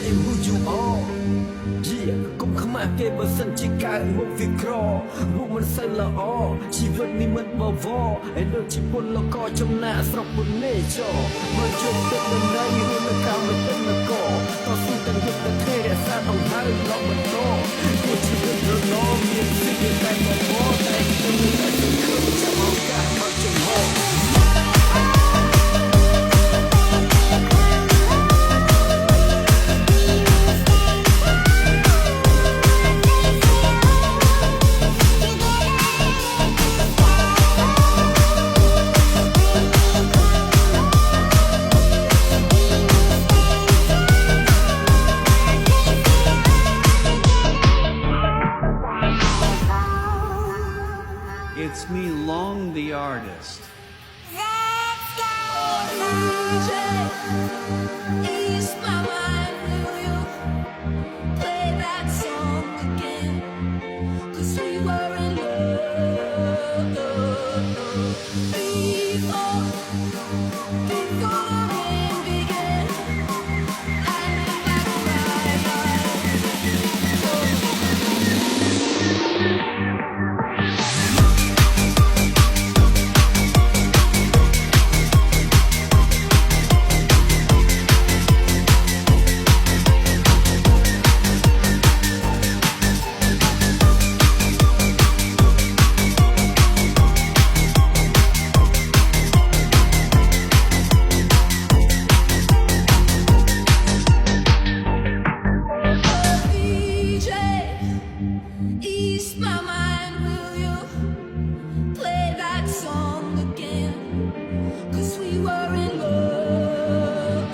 am who you are Yeah កុំខ្មាស់គេបើសិនជាកើតមកវាក្ររូបមិនសូវល្អជីវិតនេះមិនបវរឯដូចជាពលកចំណាក់ស្រុកពុននេចមកជុំទឹកដំណៃរួមនៅកម្មវិធីនគរតស៊ូទាំងយុទ្ធទេរក្សាដង្ហើមលោកបន្តគួរជីវិតរលងមានสิ่ងតែបវរតែខ្ញុំនៅតែសង្ឃឹមចាំឱកាសមកចំហ It's me, Long the artist. Let's go, DJ. Ease my mind, will you play that song again? 'Cause we were in love before the rain began. I live back right now. Ease my mind, will you play that song again? 'Cause we were in love